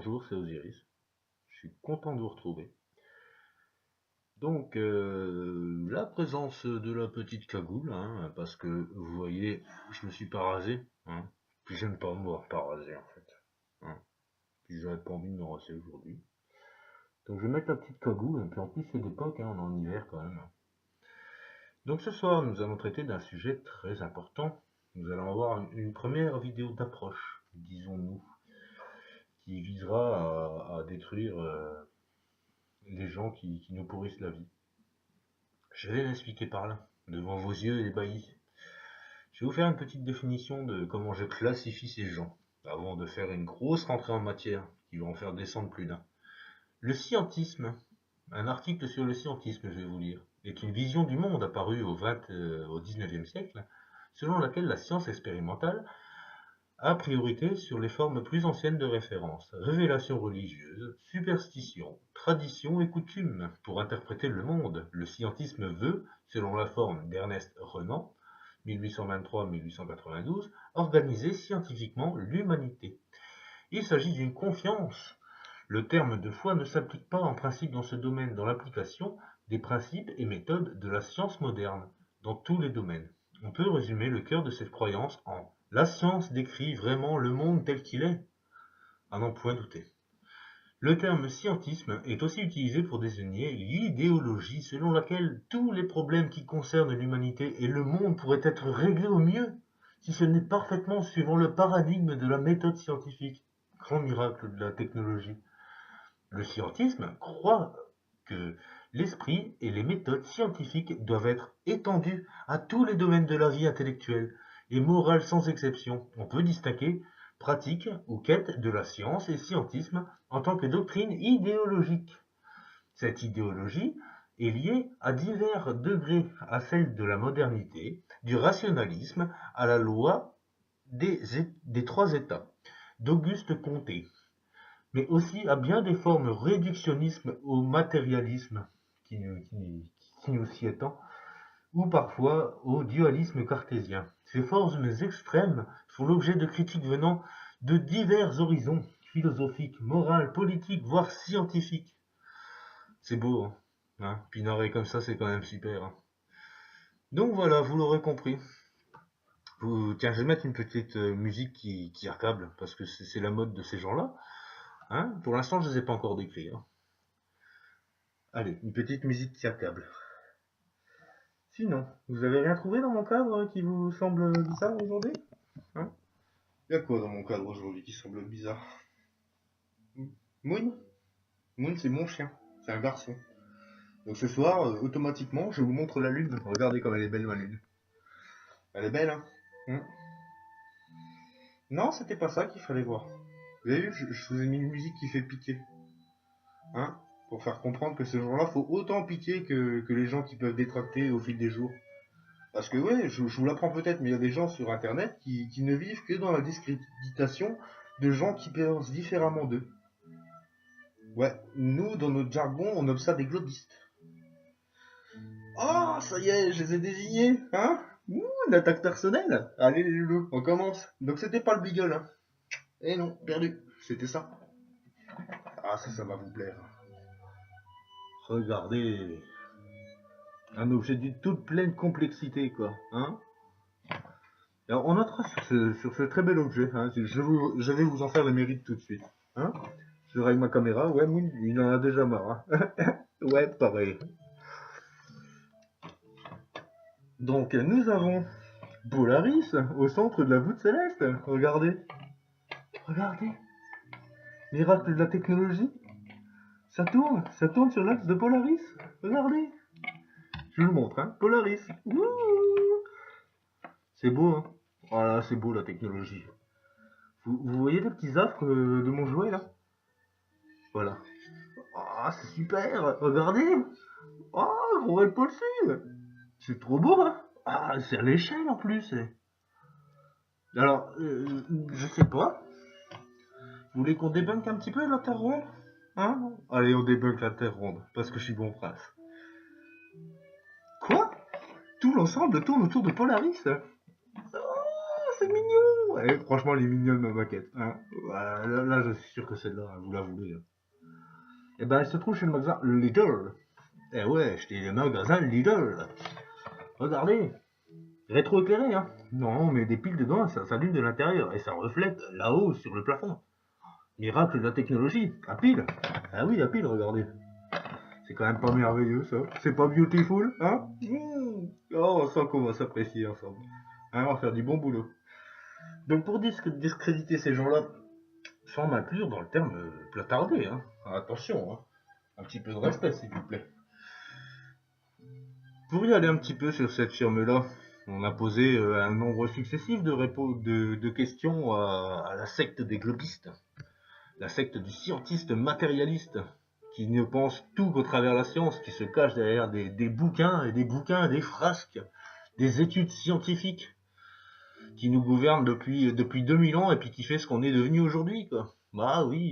bonjour, c'est Osiris. Je suis content de vous retrouver. Donc, la présence de la petite cagoule, hein, parce que vous voyez, je me suis pas rasé, hein, puis j'aime pas me voir pas rasé en fait. Hein, puis j'avais pas envie de me raser aujourd'hui. Donc je vais mettre la petite cagoule, et puis en plus c'est d'époque, hein, on est en hiver quand même. Donc ce soir, nous allons traiter d'un sujet très important. Nous allons avoir une première vidéo d'approche, disons-nous, qui visera à détruire les gens qui nous pourrissent la vie. Je vais m'expliquer par là, devant vos yeux ébahis. Je vais vous faire une petite définition de comment je classifie ces gens, avant de faire une grosse rentrée en matière, qui va en faire descendre plus d'un. Le scientisme, un article sur le scientisme, je vais vous lire, est une vision du monde apparue au XIXe siècle, selon laquelle la science expérimentale a priorité sur les formes plus anciennes de référence, révélations religieuses, superstitions, traditions et coutumes. Pour interpréter le monde, le scientisme veut, selon la forme d'Ernest Renan, 1823-1892, organiser scientifiquement l'humanité. Il s'agit d'une confiance. Le terme de foi ne s'applique pas en principe dans ce domaine, dans l'application des principes et méthodes de la science moderne, dans tous les domaines. On peut résumer le cœur de cette croyance en la science décrit vraiment le monde tel qu'il est, à n'en point douter. Le terme scientisme est aussi utilisé pour désigner l'idéologie selon laquelle tous les problèmes qui concernent l'humanité et le monde pourraient être réglés au mieux, si ce n'est parfaitement suivant le paradigme de la méthode scientifique. Grand miracle de la technologie. Le scientisme croit que l'esprit et les méthodes scientifiques doivent être étendus à tous les domaines de la vie intellectuelle et morale sans exception. On peut distinguer pratique ou quête de la science et scientisme en tant que doctrine idéologique. Cette idéologie est liée à divers degrés à celle de la modernité, du rationalisme à la loi des trois États d'Auguste Comte, mais aussi à bien des formes réductionnisme au matérialisme qui nous s'y étend, ou parfois au dualisme cartésien. Ces formes extrêmes font l'objet de critiques venant de divers horizons philosophiques, moraux, politiques, voire scientifiques. C'est beau, hein, Pinaré comme ça, c'est quand même super. Hein. Donc voilà, vous l'aurez compris. Tiens, je vais mettre une petite musique qui accable, parce que c'est la mode de ces gens-là. Hein, pour l'instant, je ne les ai pas encore décrits. Hein. Allez, une petite musique qui accable. Sinon, vous avez rien trouvé dans mon cadre qui vous semble bizarre aujourd'hui? Hein? Y a quoi dans mon cadre aujourd'hui qui semble bizarre? Moon? Moon, c'est mon chien. C'est un garçon. Donc ce soir, automatiquement, je vous montre la lune. Regardez comme elle est belle, ma lune. Elle est belle, hein? Non, c'était pas ça qu'il fallait voir. Vous avez vu, je vous ai mis une musique qui fait piquer. Hein? Pour faire comprendre que ce jour-là, faut autant piquer que les gens qui peuvent détracter au fil des jours. Parce que ouais, je vous l'apprends peut-être, mais il y a des gens sur internet qui ne vivent que dans la discréditation de gens qui pensent différemment d'eux. Ouais, nous, dans notre jargon, on nomme ça des globistes. Oh, ça y est, je les ai désignés, hein? Ouh, une attaque personnelle. Allez les loulous, on commence. Donc c'était pas le beagle, hein? Eh non, perdu, c'était ça. Ah, ça va vous plaire. Regardez. Un objet d'une toute pleine complexité, quoi, hein? Alors, on notera sur ce très bel objet, hein, je vais vous en faire le mérite tout de suite. Hein, je règle ma caméra, ouais, il en a déjà marre. Hein. Ouais, pareil. Donc, nous avons Polaris au centre de la voûte céleste. Regardez. Regardez. Miracle de la technologie. Ça tourne sur l'axe de Polaris. Regardez. Je vous le montre, hein. Polaris. Wouh, c'est beau, hein. Voilà, c'est beau la technologie. Vous voyez les petits affres de mon jouet là? Voilà. Ah, c'est super! Regardez! Oh, gros Red Paul Sud! C'est trop beau, hein? Ah, c'est à l'échelle en plus! Alors, je sais pas. Vous voulez qu'on débunk un petit peu la Terre ronde? Hein? Allez, on débunk la Terre ronde, parce que je suis bon prince. Quoi? Tout l'ensemble tourne autour de Polaris? Oh, c'est mignon. Et franchement, elle est mignonne, ma maquette. Hein. Voilà, là, je suis sûr que celle-là, vous la voulez. Et ben, elle se trouve chez le magasin Lidl. Eh ouais, j'étais le magasin Lidl. Regardez, rétro-éclairé, hein. Non, on met des piles dedans, ça s'allume de l'intérieur et ça reflète là-haut sur le plafond. Miracle de la technologie, à pile. Ah oui, à pile, regardez. C'est quand même pas merveilleux, ça. C'est pas beautiful, hein. Oh, on sent qu'on va s'apprécier ensemble. Hein, on va faire du bon boulot. Donc pour discréditer ces gens-là, sans m'inclure dans le terme platardé, hein. Attention, hein. Un petit peu de respect, s'il vous plaît. Pour y aller un petit peu sur cette firme-là, on a posé un nombre successif de questions à la secte des globistes, la secte du scientiste matérialiste, qui ne pense tout qu'au travers la science, qui se cache derrière des bouquins, des frasques, des études scientifiques, qui nous gouvernent depuis 2000 ans et puis qui fait ce qu'on est devenu aujourd'hui, quoi. Bah oui.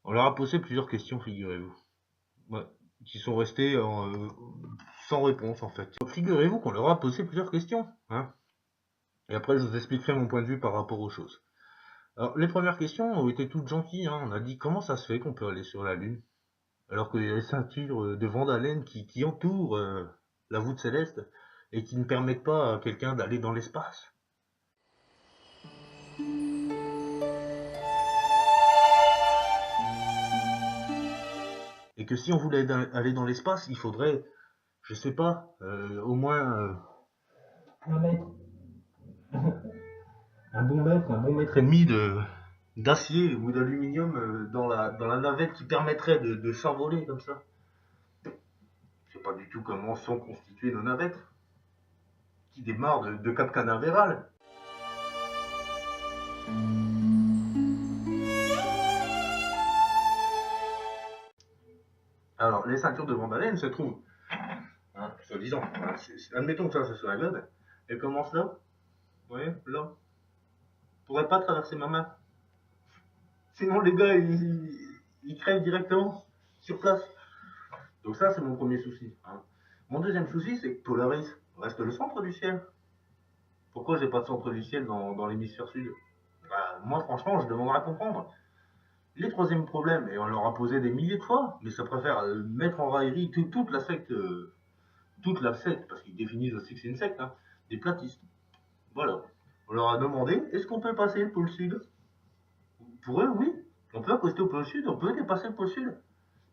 On leur a posé plusieurs questions, figurez-vous. Ouais, qui sont restées sans réponse, en fait. Figurez-vous qu'on leur a posé plusieurs questions, hein. Et après, je vous expliquerai mon point de vue par rapport aux choses. Alors, les premières questions ont été toutes gentilles, hein. On a dit comment ça se fait qu'on peut aller sur la Lune, alors qu'il y a les ceintures de Van Allen qui entourent la voûte céleste et qui ne permettent pas à quelqu'un d'aller dans l'espace. Et que si on voulait aller dans l'espace, il faudrait, je sais pas, au moins un mètre. un bon mètre et demi d'acier ou d'aluminium dans la navette qui permettrait de s'envoler comme ça. Je sais pas du tout comment sont constituées nos navettes, qui démarrent de Cap Canaveral. Alors, les ceintures de Van Allen se trouvent, hein, soi-disant, hein, admettons que ça c'est sur la globe, elles commencent là, vous voyez, là. Je pourrais pas traverser ma main. Sinon les gars, ils crèvent directement sur place. Donc ça, c'est mon premier souci. Hein. Mon deuxième souci, c'est que Polaris reste le centre du ciel. Pourquoi j'ai pas de centre du ciel dans l'hémisphère sud? Bah, moi, franchement, je demanderais à comprendre. Les troisièmes problèmes, et on leur a posé des milliers de fois, mais ça préfère mettre en raillerie toute la secte, parce qu'ils définissent aussi que c'est une secte, hein, des platistes. Voilà. On leur a demandé, est-ce qu'on peut passer le pôle sud? Pour eux, oui. On peut accoster au pôle sud, on peut dépasser le pôle sud.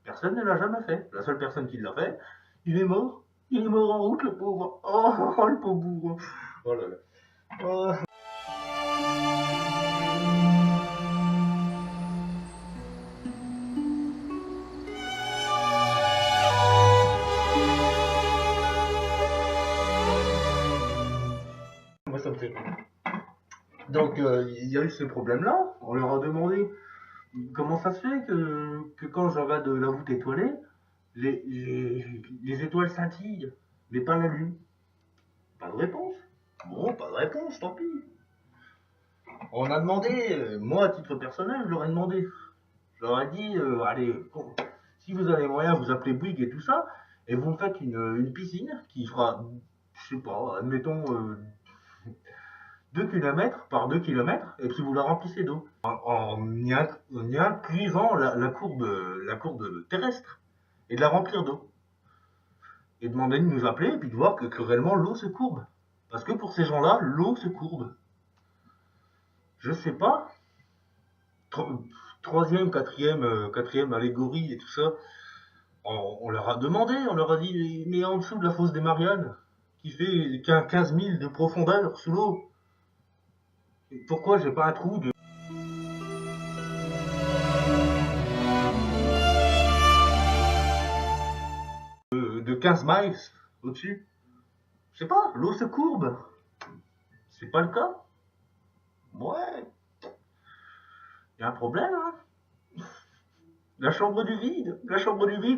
Personne ne l'a jamais fait. La seule personne qui l'a fait, il est mort. Il est mort en route, le pauvre. Oh, le pauvre bourreau. Oh là là. Oh. Moi, ça me fait rire. Donc, il y a eu ce problème-là. On leur a demandé comment ça se fait que quand je regarde la voûte étoilée, les étoiles scintillent, mais pas la lune. Pas de réponse. Bon, pas de réponse, tant pis. On a demandé, moi à titre personnel, je leur ai demandé. Je leur ai dit, allez, si vous avez moyen, vous appelez Bouygues et tout ça, et vous me faites une piscine qui fera, je sais pas, admettons 2 km par 2 km, et puis vous la remplissez d'eau. En y incluant la courbe terrestre, et de la remplir d'eau. Et demander de nous appeler, et puis de voir que réellement l'eau se courbe. Parce que pour ces gens-là, l'eau se courbe. Je sais pas. Troisième, quatrième allégorie et tout ça. On leur a demandé, on leur a dit, mais en dessous de la fosse des Mariannes, qui fait 15 000 de profondeur sous l'eau, pourquoi j'ai pas un trou de 15 miles au-dessus? Je sais pas, l'eau se courbe. C'est pas le cas? Ouais. Il y a un problème, hein. La chambre du vide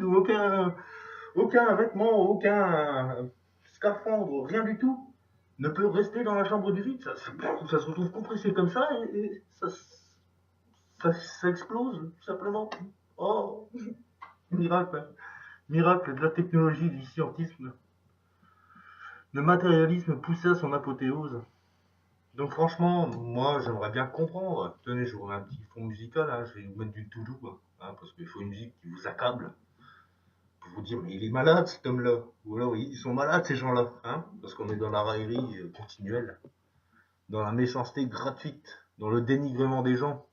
où aucun vêtement, aucun scaphandre, rien du tout ne peut rester dans la chambre du vide. Ça se retrouve compressé comme ça et ça explose, tout simplement. Oh, miracle. Miracle de la technologie, du scientisme. Le matérialisme poussé à son apothéose. Donc franchement, moi j'aimerais bien comprendre. Tenez, je vous remets un petit fond musical, hein, je vais vous mettre du tout doux, hein, parce qu'il faut une musique qui vous accable, pour vous dire, mais il est malade cet homme-là. Ou alors ils sont malades ces gens-là, hein, parce qu'on est dans la raillerie continuelle, dans la méchanceté gratuite, dans le dénigrement des gens,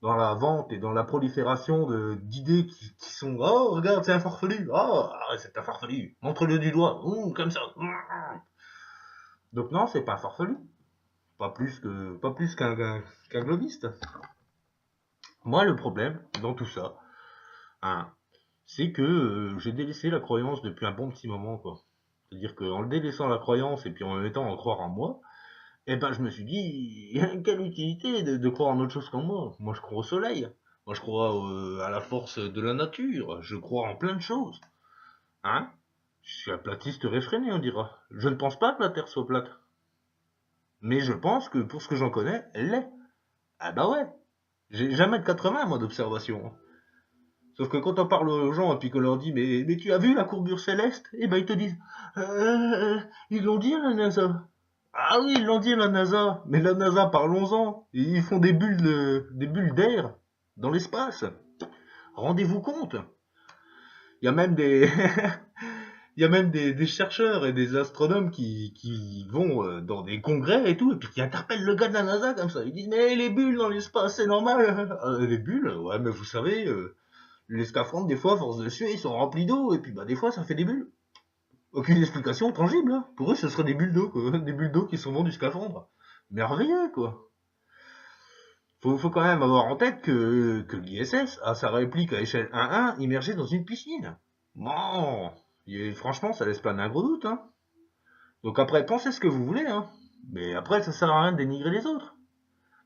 dans la vente et dans la prolifération d'idées qui sont oh regarde c'est un farfelu, oh c'est un farfelu, montre-le du doigt, comme ça. Donc non, c'est pas un farfelu, pas plus qu'un globiste. Moi, le problème dans tout ça, hein, c'est que j'ai délaissé la croyance depuis un bon petit moment, quoi. C'est-à-dire qu'en le délaissant la croyance et puis en me mettant à croire en moi, eh ben je me suis dit, quelle utilité de croire en autre chose qu'en moi. Moi, je crois au soleil. Moi, je crois à la force de la nature. Je crois en plein de choses. Hein? Je suis un platiste réfréné, on dira. Je ne pense pas que la Terre soit plate. Mais je pense que pour ce que j'en connais, elle l'est. Ah bah ouais. J'ai jamais de 80 moi d'observation. Sauf que quand on parle aux gens et puis qu'on leur dit mais tu as vu la courbure céleste? Eh ben ils te disent ils l'ont dit à la NASA. Ah oui, ils l'ont dit à la NASA. Mais la NASA, parlons-en. Ils font des bulles d'air dans l'espace. Rendez-vous compte. Il y a même des il y a même des chercheurs et des astronomes qui vont dans des congrès et tout, et puis qui interpellent le gars de la NASA comme ça. Ils disent mais les bulles dans l'espace, c'est normal. Les bulles, ouais, mais vous savez, les scaphandres, des fois, à force de suer, ils sont remplis d'eau, et puis bah des fois, ça fait des bulles. Aucune explication tangible, hein. Pour eux, ce serait des bulles d'eau, quoi. Des bulles d'eau qui sont dans du scaphandre. Merveilleux, quoi. Faut quand même avoir en tête que l'ISS a sa réplique à échelle 1-1 immergée dans une piscine. Bon, franchement, ça laisse planer un gros doute, hein. Donc après, pensez ce que vous voulez, hein. Mais après, ça sert à rien de dénigrer les autres.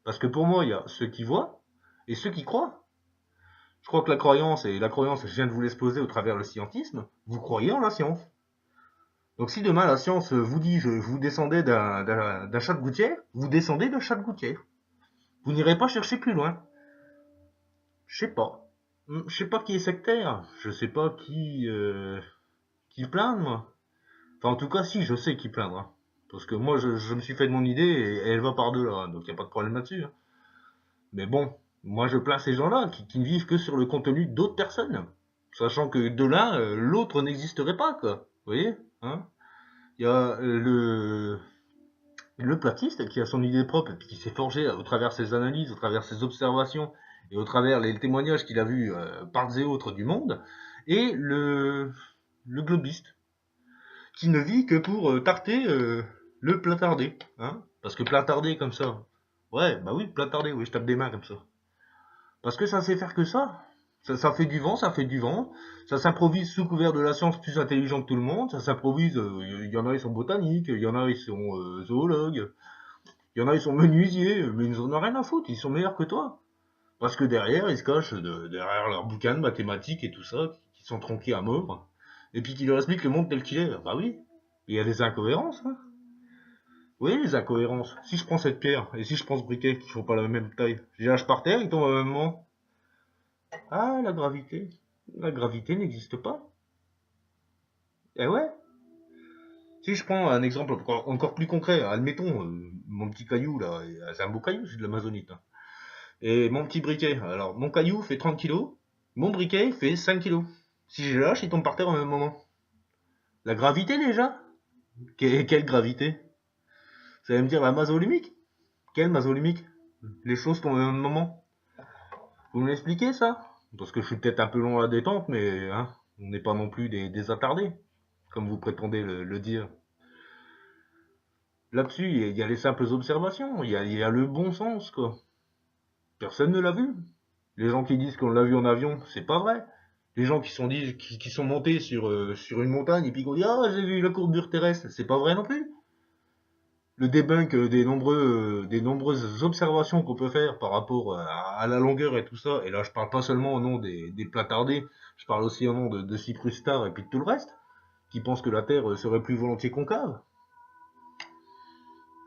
Parce que pour moi, il y a ceux qui voient et ceux qui croient. Je crois que la croyance, je viens de vous l'exposer au travers le scientisme, vous croyez en la science. Donc si demain la science vous dit vous descendez d'un chat de gouttière, vous descendez d'un chat de gouttière. Vous n'irez pas chercher plus loin. Je sais pas. Je sais pas qui est sectaire. Je sais pas qui plaindre, moi. Enfin, en tout cas, si, je sais qui plaindre, hein. Parce que moi, je me suis fait de mon idée et elle va par-delà, hein, donc il n'y a pas de problème là-dessus, hein. Mais bon, moi je plains ces gens-là qui ne vivent que sur le contenu d'autres personnes. Sachant que de l'un, l'autre n'existerait pas, quoi. Vous voyez, hein? Il y a le platiste qui a son idée propre et qui s'est forgé au travers ses analyses, au travers ses observations et au travers les témoignages qu'il a vus par et autres du monde, et le globiste qui ne vit que pour tarter le platardé, hein, parce que platarder comme ça, ouais, bah oui, platarder, oui, je tape des mains comme ça, parce que ça sait faire que ça. Ça fait du vent, ça fait du vent. Ça s'improvise sous couvert de la science plus intelligente que tout le monde. Ça s'improvise. Il y en a, ils sont botaniques. Il y en a, ils sont zoologues. Il y en a, ils sont menuisiers. Mais ils en ont rien à foutre. Ils sont meilleurs que toi. Parce que derrière, ils se cachent derrière leurs bouquins de mathématiques et tout ça, qui sont tronqués à mort. Et puis qui leur expliquent le monde tel qu'il est. Bah oui. Il y a des incohérences, hein. Oui, les incohérences. Si je prends cette pierre et si je prends ce briquet qui font pas la même taille, je les lâche par terre, ils tombent au même moment. Ah, la gravité. La gravité n'existe pas. Eh ouais. Si je prends un exemple encore plus concret, admettons, mon petit caillou là, c'est un beau caillou, c'est de l'amazonite, hein. Et mon petit briquet, alors mon caillou fait 30 kilos, mon briquet fait 5 kilos. Si je le lâche, il tombe par terre au même moment. La gravité déjà? Quelle gravité? Ça va me dire la masse volumique? Quelle masse volumique? Les choses tombent au même moment. Vous me l'expliquez ça? Parce que je suis peut-être un peu long à la détente, mais hein, on n'est pas non plus des attardés, comme vous prétendez le dire. Là-dessus, il y a les simples observations, il y a le bon sens, quoi. Personne ne l'a vu. Les gens qui disent qu'on l'a vu en avion, c'est pas vrai. Les gens qui sont montés sur une montagne et puis qui ont dit ah j'ai vu la courbure terrestre, c'est pas vrai non plus. Le debunk des nombreuses observations qu'on peut faire par rapport à la longueur et tout ça, et là je parle pas seulement au nom des platardés, je parle aussi au nom de Cyprus Star et puis de tout le reste, qui pensent que la Terre serait plus volontiers concave.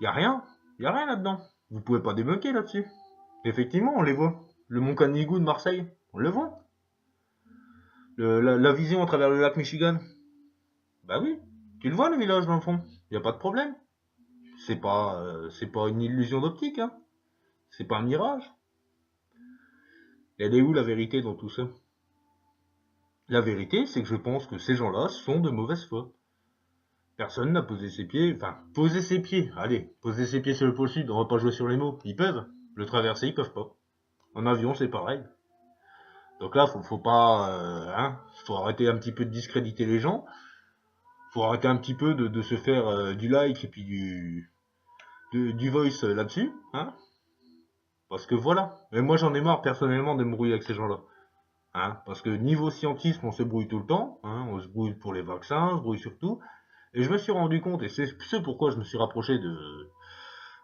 Y a rien là-dedans. Vous pouvez pas débunker là-dessus. Effectivement, on les voit. Le mont Canigou de Marseille, on le voit. La vision à travers le lac Michigan, bah oui, tu le vois le village dans le fond, y a pas de problème. C'est pas une illusion d'optique, hein. C'est pas un mirage. Elle est où la vérité dans tout ça? La vérité, c'est que je pense que ces gens-là sont de mauvaise foi. Personne n'a posé ses pieds, enfin, poser ses pieds, allez, poser ses pieds sur le pôle sud, on va pas jouer sur les mots. Ils peuvent, le traverser, ils peuvent pas. En avion, c'est pareil. Donc là, faut pas, faut arrêter un petit peu de discréditer les gens. Faut arrêter un petit peu de se faire du like et puis du voice là-dessus, hein. Parce que voilà. Mais moi, j'en ai marre personnellement de me brouiller avec ces gens-là. Hein, parce que niveau scientisme, on se brouille tout le temps, hein, on se brouille pour les vaccins, on se brouille sur tout. Et je me suis rendu compte, et c'est ce pourquoi je me suis rapproché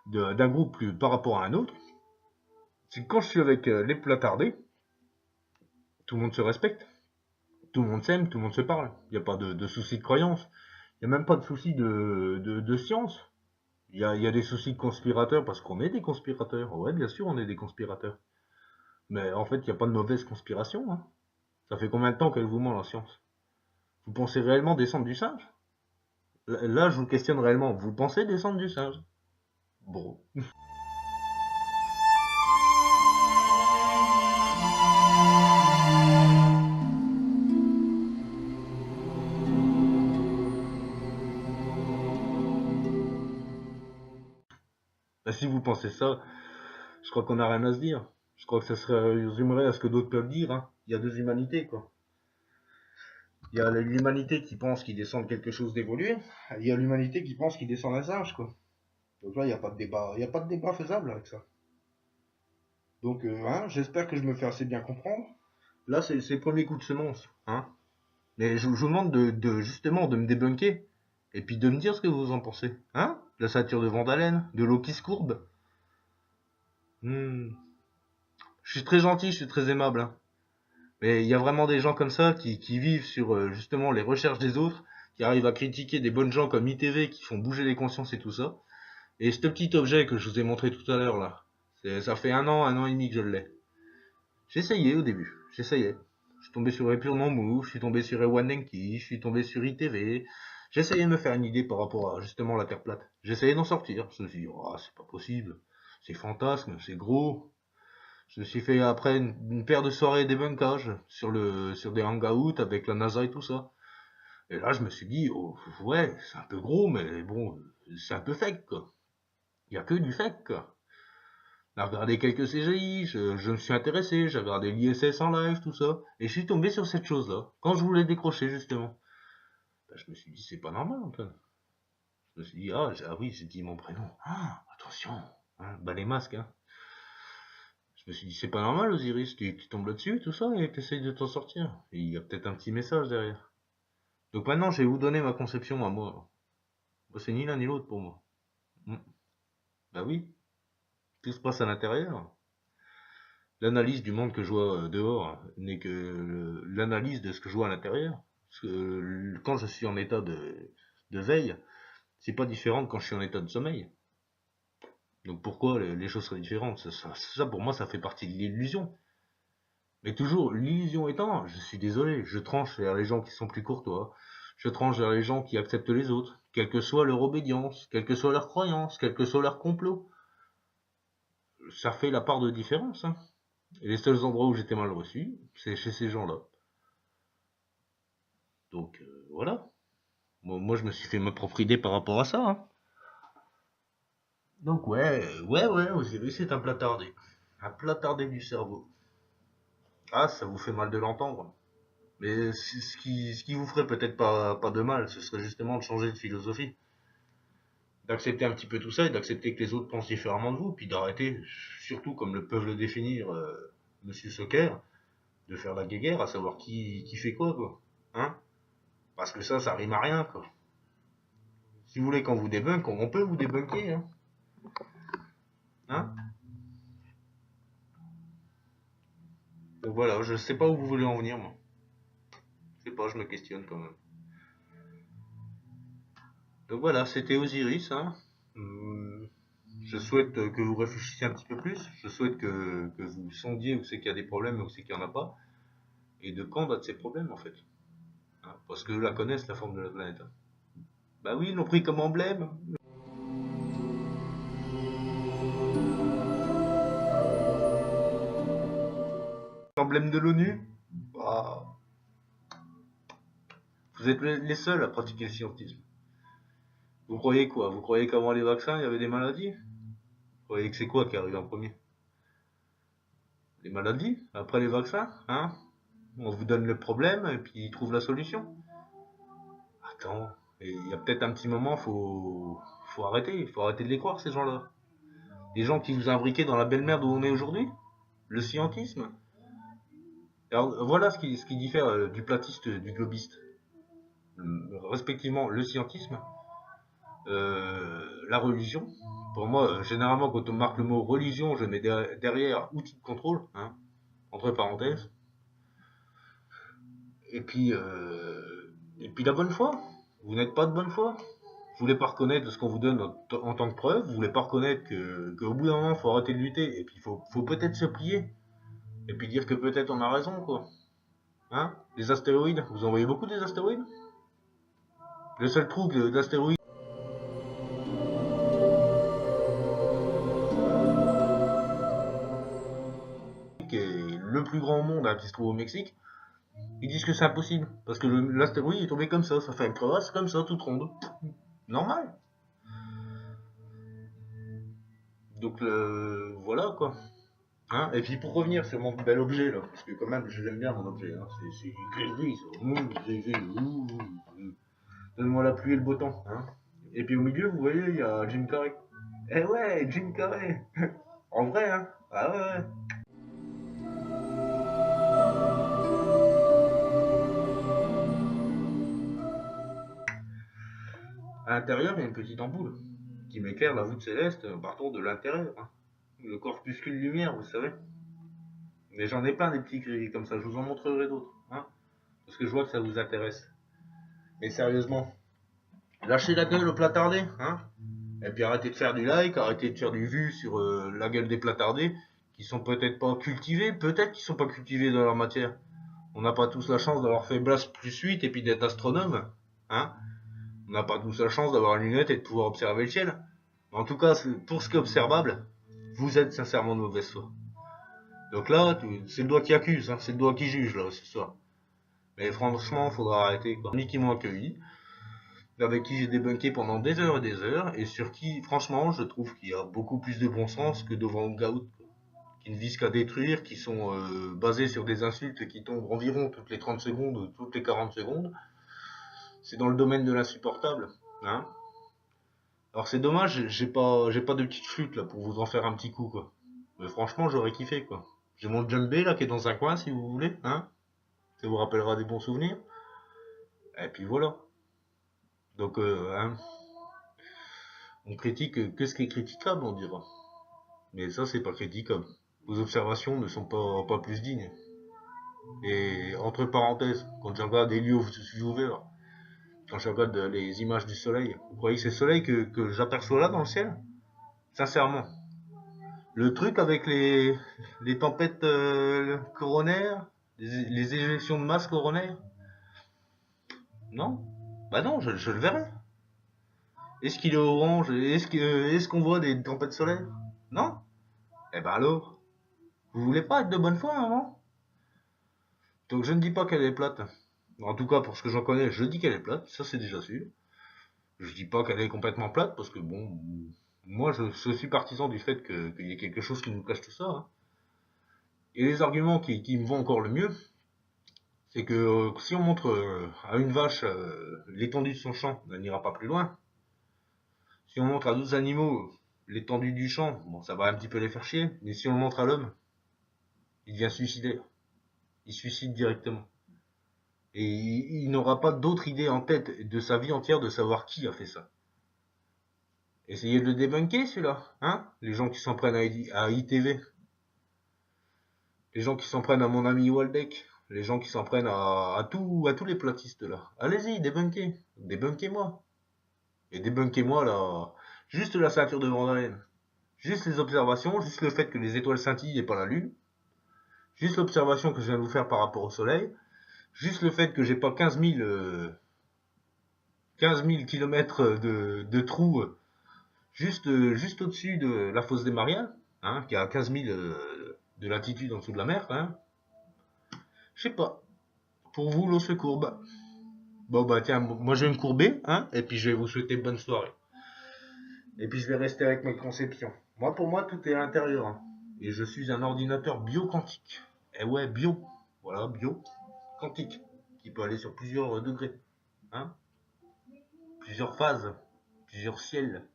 d'un groupe par rapport à un autre, c'est que quand je suis avec les platardés, tout le monde se respecte, tout le monde s'aime, tout le monde se parle. Il n'y a pas de souci de croyance, il n'y a même pas de souci de science. Il y a des soucis de conspirateurs parce qu'on est des conspirateurs. Ouais, bien sûr, on est des conspirateurs. Mais en fait, il n'y a pas de mauvaise conspiration. Hein. Ça fait combien de temps qu'elle vous ment, la science? Vous pensez réellement descendre du singe? Là, je vous questionne réellement. Vous pensez descendre du singe? Bon. Bah, si vous pensez ça, je crois qu'on n'a rien à se dire. Je crois que ça se résumerait à ce que d'autres peuvent dire. Hein. Il y a deux humanités, quoi. Il y a l'humanité qui pense qu'il descend de quelque chose d'évolué. Il y a l'humanité qui pense qu'il descend d'un singe, quoi. Donc là, il n'y a pas de débat. Il n'y a pas de débat faisable avec ça. Donc, j'espère que je me fais assez bien comprendre. Là, c'est le premier coup de semence. Hein. Mais je vous demande justement de me débunker. Et puis de me dire ce que vous en pensez. Hein? La ceinture de Vandalen? De l'eau qui se courbe? Hmm. Je suis très gentil, je suis très aimable. Hein. Mais il y a vraiment des gens comme ça qui vivent sur justement les recherches des autres, qui arrivent à critiquer des bonnes gens comme ITV qui font bouger les consciences et tout ça. Et ce petit objet que je vous ai montré tout à l'heure là, ça fait un an et demi que je l'ai. J'essayais au début, j'essayais. Je suis tombé sur Epure Non Move, je suis tombé sur Ewan Denki, je suis tombé sur ITV. J'essayais de me faire une idée par rapport à justement la Terre plate. J'essayais d'en sortir. Je me suis dit, oh, c'est pas possible. C'est fantasme, c'est gros. Je me suis fait après une paire de soirées débunkage sur des hangouts avec la NASA et tout ça. Et là, je me suis dit, oh, ouais, c'est un peu gros, mais bon, c'est un peu fake, quoi. Il y a que du fake, quoi. J'ai regardé quelques CGI, je me suis intéressé, j'ai regardé l'ISS en live, tout ça, et je suis tombé sur cette chose-là, quand je voulais décrocher, justement. Ben, je me suis dit, c'est pas normal, Antoine. Je me suis dit, ah oui, j'ai dit mon prénom. Ah, attention, hein, bah les masques, hein. Je me suis dit, c'est pas normal, Osiris, tu tombes là-dessus, tout ça, et t'essayes de t'en sortir. Et il y a peut-être un petit message derrière. Donc maintenant, je vais vous donner ma conception à moi. Moi, c'est ni l'un ni l'autre pour moi. Hmm. Bah oui, tout se passe à l'intérieur. L'analyse du monde que je vois dehors n'est que l'analyse de ce que je vois à l'intérieur. Parce que quand je suis en état de veille, c'est pas différent de quand je suis en état de sommeil. Donc pourquoi les choses seraient différentes? Ça, pour moi, ça fait partie de l'illusion. Mais toujours, l'illusion étant, je suis désolé, je tranche vers les gens qui sont plus courtois, je tranche vers les gens qui acceptent les autres, quelle que soit leur obédience, quelle que soit leur croyance, quel que soit leur complot. Ça fait la part de différence. Hein. Et les seuls endroits où j'étais mal reçu, c'est chez ces gens-là. Donc voilà. Moi, je me suis fait ma propre idée par rapport à ça. Hein. Donc ouais, Osiris c'est un platardé. Un platardé du cerveau. Ah, ça vous fait mal de l'entendre. Mais ce qui vous ferait peut-être pas de mal, ce serait justement de changer de philosophie. D'accepter un petit peu tout ça et d'accepter que les autres pensent différemment de vous, puis d'arrêter, surtout comme le peuvent le définir Monsieur Socker, de faire la guéguerre, à savoir qui fait quoi. Hein? Parce que ça rime à rien, quoi. Si vous voulez qu'on vous débunk, on peut vous débunker, hein. Hein? Donc voilà, je sais pas où vous voulez en venir, moi. Je sais pas, je me questionne quand même. Donc voilà, c'était Osiris, hein. Je souhaite que vous réfléchissiez un petit peu plus. Je souhaite que vous sondiez où c'est qu'il y a des problèmes et où c'est qu'il n'y en a pas. Et de quand datent ces problèmes, en fait. Hein, parce que la connaissent, la forme de la planète. Bah oui, ils l'ont pris comme emblème. L'emblème de l'ONU, bah, vous êtes les seuls à pratiquer le scientisme. Vous croyez quoi? Vous croyez qu'avant les vaccins, il y avait des maladies? Vous croyez que c'est quoi qui arrive en premier? Les maladies? Après les vaccins? Hein? On vous donne le problème et puis ils trouvent la solution. Attends, il y a peut-être un petit moment, faut arrêter. Faut arrêter de les croire, ces gens-là. Les gens qui vous ont imbriqué dans la belle merde où on est aujourd'hui? Le scientisme? Alors, voilà ce qui diffère du platiste du globiste. Respectivement, le scientisme, la religion. Pour moi, généralement, quand on marque le mot religion, je mets derrière outil de contrôle, hein, entre parenthèses. Et puis la bonne foi. Vous n'êtes pas de bonne foi. Vous voulez pas reconnaître ce qu'on vous donne en tant que preuve. Vous voulez pas reconnaître qu'au bout d'un moment, faut arrêter de lutter. Et puis, faut peut-être se plier. Et puis dire que peut-être on a raison, quoi. Hein? Les astéroïdes. Vous en voyez beaucoup des astéroïdes? Le seul trou d'astéroïdes qui est le plus grand au monde, hein, qui se trouve au Mexique, ils disent que c'est impossible. Parce que l'astéroïde est tombé comme ça fait une crevasse comme ça, toute ronde. Normal. Donc voilà quoi. Hein, et puis pour revenir sur mon bel objet là, parce que quand même je l'aime bien mon objet, hein, c'est gris-gris ça. Donne-moi la pluie et le beau temps. Hein. Et puis au milieu, vous voyez, il y a Jim Carrey. Eh ouais, Jim Carrey. En vrai, hein. Ah ouais. À l'intérieur, il y a une petite ampoule qui m'éclaire la voûte céleste partant de l'intérieur. Hein. Le corpuscule lumière, vous savez. Mais j'en ai plein des petits gris comme ça, je vous en montrerai d'autres. Hein, parce que je vois que ça vous intéresse. Mais sérieusement, lâchez la gueule au platardé. Hein, et puis arrêtez de faire du like, arrêtez de faire du vu sur la gueule des platardés qui sont peut-être pas cultivés, peut-être qu'ils sont pas cultivés dans leur matière. On n'a pas tous la chance d'avoir fait Blast plus 8 et puis d'être astronome. Hein, on n'a pas tous la chance d'avoir une lunette et de pouvoir observer le ciel. En tout cas, pour ce qui est observable, vous êtes sincèrement de mauvaise foi. Donc là, c'est le doigt qui accuse, hein, c'est le doigt qui juge là ce soir. Mais franchement, il faudra arrêter. Quoi. Ni qui m'ont accueilli, avec qui j'ai débunké pendant des heures, et sur qui, franchement, je trouve qu'il y a beaucoup plus de bon sens que devant Gaut, qui ne visent qu'à détruire, qui sont basés sur des insultes qui tombent environ toutes les 30 secondes ou toutes les 40 secondes. C'est dans le domaine de l'insupportable. Hein. Alors c'est dommage, j'ai pas de petite flûte là pour vous en faire un petit coup quoi. Mais franchement, j'aurais kiffé quoi. J'ai mon djembé là qui est dans un coin si vous voulez, hein. Ça vous rappellera des bons souvenirs. Et puis voilà. Donc hein, on critique que ce qui est critiquable, on dira. Mais ça c'est pas critiquable. Vos observations ne sont pas plus dignes. Et entre parenthèses, quand je regarde les lieux où je suis ouvert, quand je regarde les images du soleil, vous croyez que c'est le soleil que j'aperçois là dans le ciel? Sincèrement. Le truc avec les tempêtes coronaires, les éjections de masse coronaires, non? Bah non, je le verrai. Est-ce qu'il est orange? Est-ce qu'on voit des tempêtes solaires? Non? Eh ben alors, vous voulez pas être de bonne foi, hein? Donc je ne dis pas qu'elle est plate. En tout cas, pour ce que j'en connais, je dis qu'elle est plate, ça c'est déjà sûr. Je dis pas qu'elle est complètement plate, parce que bon, moi je suis partisan du fait qu'il y ait quelque chose qui nous cache tout ça. Hein. Et les arguments qui me vont encore le mieux, c'est que si on montre à une vache l'étendue de son champ, elle n'ira pas plus loin. Si on montre à d'autres animaux l'étendue du champ, bon, ça va un petit peu les faire chier. Mais si on le montre à l'homme, il devient suicidaire. Il suicide directement. Et il n'aura pas d'autre idée en tête de sa vie entière de savoir qui a fait ça. Essayez de le débunker celui-là, hein? Les gens qui s'en prennent à ITV. Les gens qui s'en prennent à mon ami Waldeck. Les gens qui s'en prennent à tous les platistes là. Allez-y, débunkez. Débunkez-moi. Et débunkez-moi là. Juste la ceinture de Vandalen. Juste les observations, juste le fait que les étoiles scintillent et pas la lune. Juste l'observation que je viens de vous faire par rapport au soleil. Juste le fait que j'ai pas 15 000 kilomètres de trous juste au-dessus de la fosse des Mariannes, hein, qui est à 15 000 de latitude en dessous de la mer, hein. Je sais pas. Pour vous, l'eau se courbe. Bon bah tiens, moi je vais me courber, hein, et puis je vais vous souhaiter bonne soirée. Et puis je vais rester avec mes conceptions. Moi, pour moi, tout est à l'intérieur, hein. Et je suis un ordinateur bio-quantique. Eh ouais, bio. Voilà, bio, quantique. Qui peut aller sur plusieurs degrés. Hein, plusieurs phases, plusieurs ciels.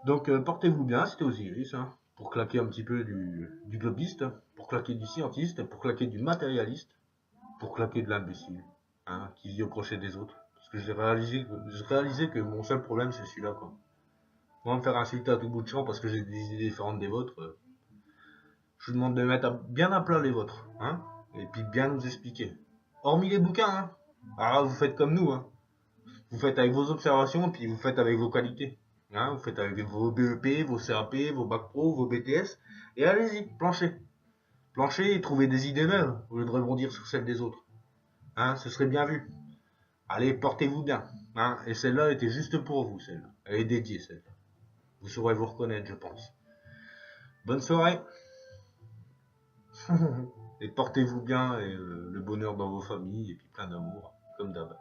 Donc portez-vous bien, c'était Osiris, hein, pour claquer un petit peu du globiste, pour claquer du scientiste, pour claquer du matérialiste, pour claquer de l'imbécile, hein, qui vit au crochet des autres. Parce que j'ai réalisé que mon seul problème c'est celui-là, quoi. Moi, me faire insulter à tout bout de champ parce que j'ai des idées différentes des vôtres, je vous demande de mettre bien à plat les vôtres, hein, et puis bien nous expliquer. Hormis les bouquins, hein. Alors vous faites comme nous, hein. Vous faites avec vos observations, puis vous faites avec vos qualités. Hein, vous faites avec vos BEP, vos CAP, vos Bac Pro, vos BTS, et allez-y, planchez. Planchez et trouvez des idées neuves, au lieu de rebondir sur celles des autres. Hein, ce serait bien vu. Allez, portez-vous bien. Hein, et celle-là était juste pour vous, celle-là. Elle est dédiée, celle-là. Vous saurez vous reconnaître, je pense. Bonne soirée. Et portez-vous bien, et le bonheur dans vos familles, et puis plein d'amour, comme d'hab.